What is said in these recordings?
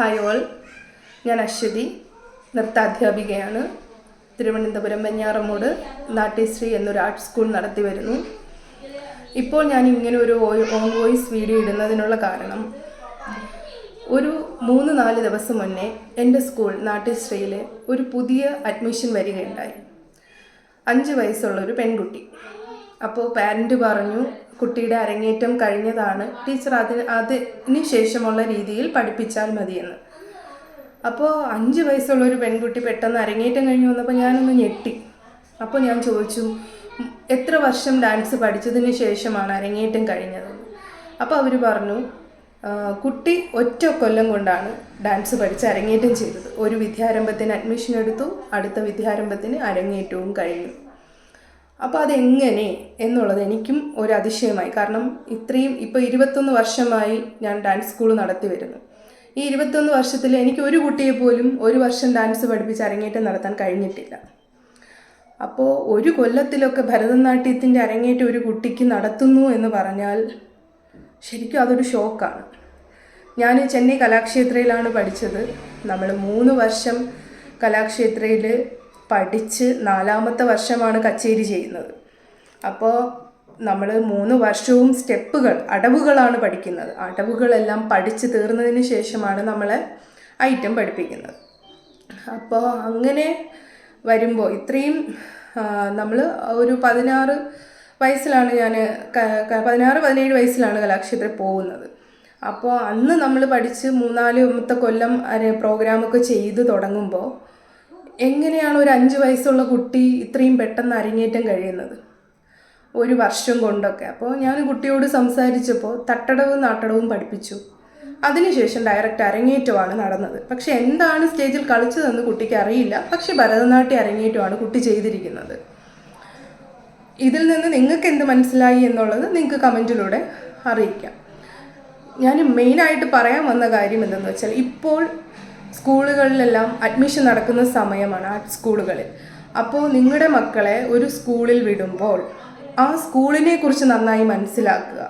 Hi all, ഞാൻ അശ്വതി, നൃത്താധ്യാപികയാണ്. തിരുവനന്തപുരം വെഞ്ഞാറമൂട് നാട്യശ്രീ എന്നൊരു art school നടത്തി വരുന്നു. ഇപ്പോൾ ഞാൻ ഇങ്ങനെ ഒരു ഓൺ വോയിസ് വീഡിയോ ഇടുന്നതിനുള്ള കാരണം, ഒരു 3-4 ദിവസം മുന്നേ എൻ്റെ സ്കൂൾ നാട്യശ്രീയിൽ ഒരു പുതിയ അഡ്മിഷൻ വരികയുണ്ടായി. 5 വയസ്സുള്ളൊരു പെൺകുട്ടി. അപ്പോൾ പാരൻറ്റ് പറഞ്ഞു, കുട്ടിയുടെ അരങ്ങേറ്റം കഴിഞ്ഞതാണ്, ടീച്ചർ അതിന് ശേഷമുള്ള രീതിയിൽ പഠിപ്പിച്ചാൽ മതിയെന്ന്. അപ്പോൾ 5 വയസ്സുള്ളൊരു പെൺകുട്ടി പെട്ടെന്ന് അരങ്ങേറ്റം കഴിഞ്ഞ് വന്നപ്പോൾ ഞാനൊന്ന് ഞെട്ടി. അപ്പോൾ ഞാൻ ചോദിച്ചു, എത്ര വർഷം ഡാൻസ് പഠിച്ചതിന് ശേഷമാണ് അരങ്ങേറ്റം കഴിഞ്ഞത്? അപ്പോൾ അവർ പറഞ്ഞു, കുട്ടി ഒറ്റ കൊല്ലം കൊണ്ടാണ് ഡാൻസ് പഠിച്ച് അരങ്ങേറ്റം ചെയ്തത്. ഒരു വിദ്യാരംഭത്തിന് അഡ്മിഷൻ എടുത്തു, അടുത്ത വിദ്യാരംഭത്തിന് അരങ്ങേറ്റവും കഴിഞ്ഞു. അപ്പോൾ അതെങ്ങനെ എന്നുള്ളത് എനിക്കും ഒരു അതിശയമായി. കാരണം ഇപ്പോൾ 21 വർഷമായി ഞാൻ ഡാൻസ് സ്കൂൾ നടത്തി വരുന്നു. ഈ 21 വർഷത്തിൽ എനിക്ക് ഒരു കുട്ടിയെ പോലും ഒരു വർഷം ഡാൻസ് പഠിപ്പിച്ച് അരങ്ങേറ്റം നടത്താൻ കഴിഞ്ഞിട്ടില്ല. അപ്പോൾ ഒരു കൊല്ലത്തിലൊക്കെ ഭരതനാട്യത്തിൻ്റെ അരങ്ങേറ്റം ഒരു കുട്ടിക്ക് നടത്തുന്നു എന്ന് പറഞ്ഞാൽ ശരിക്കും അതൊരു ഷോക്കാണ്. ഞാൻ ചെന്നൈ കലാക്ഷേത്രയിലാണ് പഠിച്ചത്. നമ്മൾ 3 വർഷം കലാക്ഷേത്രയിൽ പഠിച്ച് 4ാമത്തെ വർഷമാണ് കച്ചേരി ചെയ്യുന്നത്. അപ്പോൾ നമ്മൾ 3 വർഷവും അടവുകളാണ് പഠിക്കുന്നത്. അടവുകളെല്ലാം പഠിച്ച് തീർന്നതിന് ശേഷമാണ് നമ്മളെ ഐറ്റം പഠിപ്പിക്കുന്നത്. അപ്പോൾ അങ്ങനെ വരുമ്പോൾ ഇത്രയും നമ്മൾ ഒരു 16 വയസ്സിലാണ് 17 വയസ്സിലാണ് കലാക്ഷേത്രത്തിൽ പോകുന്നത്. അപ്പോൾ അന്ന് നമ്മൾ പഠിച്ച് 3-4 കൊല്ലം പ്രോഗ്രാമൊക്കെ ചെയ്ത് തുടങ്ങുമ്പോൾ എങ്ങനെയാണ് ഒരു 5 വയസ്സുള്ള കുട്ടി ഇത്രയും പെട്ടെന്ന് അരങ്ങേറ്റം കഴിയുന്നത്? ഒരു വർഷം കൊണ്ടൊക്കെ. അപ്പോൾ ഞാൻ കുട്ടിയോട് സംസാരിച്ചപ്പോൾ തട്ടടവും നാട്ടടവും പഠിപ്പിച്ചു. അതിനുശേഷം ഡയറക്റ്റ് അരങ്ങേറ്റമാണ് നടന്നത്. പക്ഷെ എന്താണ് സ്റ്റേജിൽ കളിച്ചതെന്ന് കുട്ടിക്ക് അറിയില്ല. പക്ഷെ ഭരതനാട്യ അരങ്ങേറ്റമാണ് കുട്ടി ചെയ്തിരിക്കുന്നത്. ഇതിൽ നിന്ന് നിങ്ങൾക്ക് എന്ത് മനസ്സിലായി എന്നുള്ളത് നിങ്ങൾക്ക് കമൻറ്റിലൂടെ അറിയിക്കാം. ഞാൻ മെയിനായിട്ട് പറയാൻ വന്ന കാര്യം എന്തെന്ന് വെച്ചാൽ, ഇപ്പോൾ സ്കൂളുകളിലെല്ലാം അഡ്മിഷൻ നടക്കുന്ന സമയമാണ്, ആർട്ട് സ്കൂളുകളിൽ. അപ്പോൾ നിങ്ങളുടെ മക്കളെ ഒരു സ്കൂളിൽ വിടുമ്പോൾ ആ സ്കൂളിനെ കുറിച്ച് നന്നായി മനസ്സിലാക്കുക.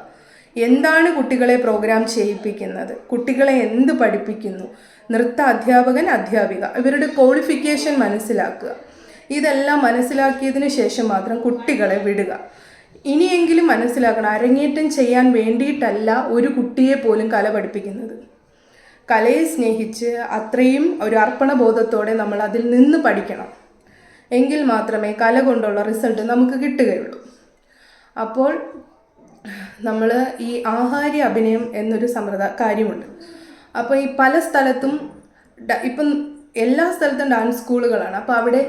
എന്താണ് കുട്ടികളെ പ്രോഗ്രാം ചെയ്യിപ്പിക്കുന്നത്, കുട്ടികളെ എന്ത് പഠിപ്പിക്കുന്നു, നൃത്ത അധ്യാപകൻ, അധ്യാപിക, ഇവരുടെ ക്വാളിഫിക്കേഷൻ മനസ്സിലാക്കുക. ഇതെല്ലാം മനസ്സിലാക്കിയതിന് ശേഷം മാത്രം കുട്ടികളെ വിടുക. ഇനിയെങ്കിലും മനസ്സിലാക്കണം, അരങ്ങേറ്റം ചെയ്യാൻ വേണ്ടിയിട്ടല്ല ഒരു കുട്ടിയെ പോലും കല പഠിപ്പിക്കുന്നത്. കലയെ സ്നേഹിച്ച് അത്രയും ഒരു അർപ്പണബോധത്തോടെ നമ്മൾ അതിൽ നിന്ന് പഠിക്കണം. എങ്കിൽ മാത്രമേ കല കൊണ്ടുള്ള റിസൾട്ട് നമുക്ക് കിട്ടുകയുള്ളൂ. അപ്പോൾ നമ്മൾ ഈ ആഹാര്യ അഭിനയം എന്നൊരു കാര്യമുണ്ട്. അപ്പോൾ ഈ പല സ്ഥലത്തും ഇപ്പം എല്ലാ സ്ഥലത്തും ഡാൻസ് സ്കൂളുകളാണ്. അപ്പോൾ അവിടെ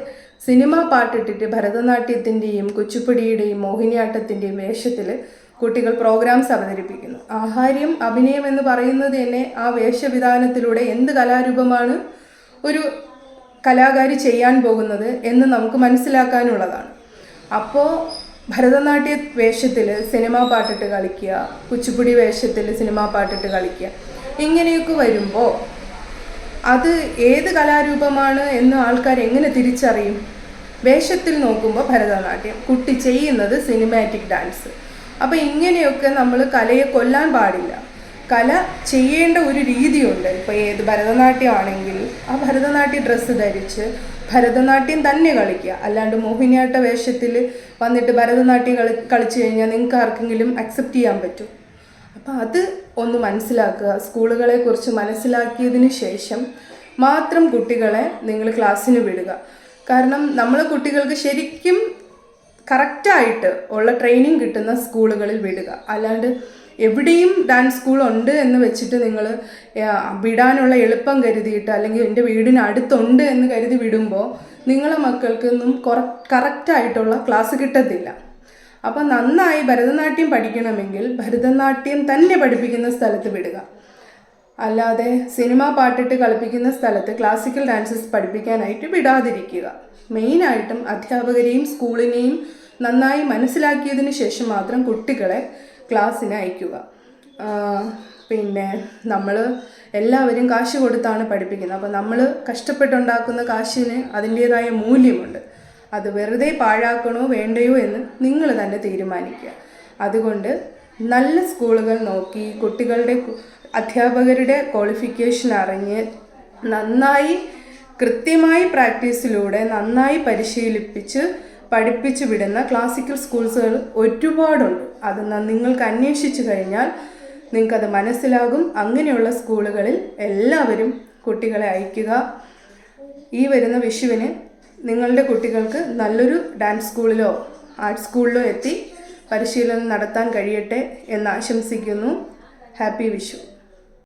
സിനിമ പാട്ടിട്ടിട്ട് ഭരതനാട്യത്തിൻ്റെയും കുച്ചിപ്പുടിയുടെയും മോഹിനിയാട്ടത്തിൻ്റെയും വേഷത്തിൽ കുട്ടികൾ പ്രോഗ്രാംസ് അവതരിപ്പിക്കുന്നു. ആഹാര്യം അഭിനയം എന്ന് പറയുന്നത് തന്നെ ആ വേഷവിധാനത്തിലൂടെ എന്ത് കലാരൂപമാണ് ഒരു കലാകാരി ചെയ്യാൻ പോകുന്നത് എന്ന് നമുക്ക് മനസ്സിലാക്കാനുള്ളതാണ്. അപ്പോൾ ഭരതനാട്യ വേഷത്തിൽ സിനിമാ പാട്ടിട്ട് കളിക്കുക, കുച്ചിപ്പുടി വേഷത്തിൽ സിനിമാ പാട്ടിട്ട് കളിക്കുക, ഇങ്ങനെയൊക്കെ വരുമ്പോൾ അത് ഏത് കലാരൂപമാണ് എന്ന് ആൾക്കാർ എങ്ങനെ തിരിച്ചറിയും? വേഷത്തിൽ നോക്കുമ്പോൾ ഭരതനാട്യം, കുട്ടി ചെയ്യുന്നത് സിനിമാറ്റിക് ഡാൻസ്. അപ്പോൾ ഇങ്ങനെയൊക്കെ നമ്മൾ കലയെ കൊല്ലാൻ പാടില്ല. കല ചെയ്യേണ്ട ഒരു രീതിയുണ്ട്. ഇപ്പോൾ ഏത് ഭരതനാട്യമാണെങ്കിൽ ആ ഭരതനാട്യ ഡ്രസ്സ് ധരിച്ച് ഭരതനാട്യം തന്നെ കളിക്കുക. അല്ലാണ്ട് മോഹിനിയാട്ട വേഷത്തിൽ വന്നിട്ട് ഭരതനാട്യം കളിച്ചു കഴിഞ്ഞാൽ നിങ്ങൾക്ക് ആർക്കെങ്കിലും അക്സെപ്റ്റ് ചെയ്യാൻ പറ്റും? അപ്പോൾ അത് ഒന്ന് മനസ്സിലാക്കുക. സ്കൂളുകളെക്കുറിച്ച് മനസ്സിലാക്കിയതിന് ശേഷം മാത്രം കുട്ടികളെ നിങ്ങൾ ക്ലാസ്സിന് വിടുക. കാരണം നമ്മളെ കുട്ടികൾക്ക് ശരിക്കും കറക്റ്റായിട്ട് ഉള്ള ട്രെയിനിങ് കിട്ടുന്ന സ്കൂളുകളിൽ വിടുക. അല്ലാണ്ട് എവിടെയും ഡാൻസ് സ്കൂൾ ഉണ്ട് എന്ന് വെച്ചിട്ട് നിങ്ങൾ വിടാനുള്ള എളുപ്പം കരുതിയിട്ട്, അല്ലെങ്കിൽ എൻ്റെ വീടിന് അടുത്തുണ്ട് എന്ന് കരുതി വിടുമ്പോൾ നിങ്ങളെ മക്കൾക്കൊന്നും കറക്റ്റായിട്ടുള്ള ക്ലാസ് കിട്ടത്തില്ല. അപ്പോൾ നന്നായി ഭരതനാട്യം പഠിക്കണമെങ്കിൽ ഭരതനാട്യം തന്നെ പഠിപ്പിക്കുന്ന സ്ഥലത്ത് വിടുക. അല്ലാതെ സിനിമ പാട്ടിട്ട് കളിപ്പിക്കുന്ന സ്ഥലത്ത് ക്ലാസിക്കൽ ഡാൻസസ് പഠിപ്പിക്കാനായിട്ട് വിടാതിരിക്കുക. മെയിനായിട്ടും അധ്യാപകരെയും സ്കൂളിനെയും നന്നായി മനസ്സിലാക്കിയതിന് ശേഷം മാത്രം കുട്ടികളെ ക്ലാസ്സിന് അയക്കുക. പിന്നെ നമ്മൾ എല്ലാവരും കാശ് കൊടുത്താണ് പഠിപ്പിക്കുന്നത്. അപ്പോൾ നമ്മൾ കഷ്ടപ്പെട്ടുണ്ടാക്കുന്ന കാശിന് അതിൻ്റേതായ മൂല്യമുണ്ട്. അത് വെറുതെ പാഴാക്കണോ വേണ്ടയോ എന്ന് നിങ്ങൾ തന്നെ തീരുമാനിക്കുക. അതുകൊണ്ട് നല്ല സ്കൂളുകൾ നോക്കി കുട്ടികളുടെ അധ്യാപകരുടെ ക്വാളിഫിക്കേഷൻ അറിഞ്ഞ് നന്നായി കൃത്യമായി പ്രാക്ടീസിലൂടെ നന്നായി പരിശീലിപ്പിച്ച് പഠിപ്പിച്ചു വിടുന്ന ക്ലാസിക്കൽ സ്കൂൾസുകൾ ഒരുപാടുണ്ട്. അത് നിങ്ങൾക്ക് അന്വേഷിച്ചു കഴിഞ്ഞാൽ നിങ്ങൾക്കത് മനസ്സിലാകും. അങ്ങനെയുള്ള സ്കൂളുകളിൽ എല്ലാവരും കുട്ടികളെ അയക്കുക. ഈ വരുന്ന വിഷുവിന് നിങ്ങളുടെ കുട്ടികൾക്ക് നല്ലൊരു ഡാൻസ് സ്കൂളിലോ ആർട്ട് സ്കൂളിലോ എത്തി പരിശീലനം നടത്താൻ കഴിയട്ടെ എന്ന് ആശംസിക്കുന്നു. ഹാപ്പി വിഷു.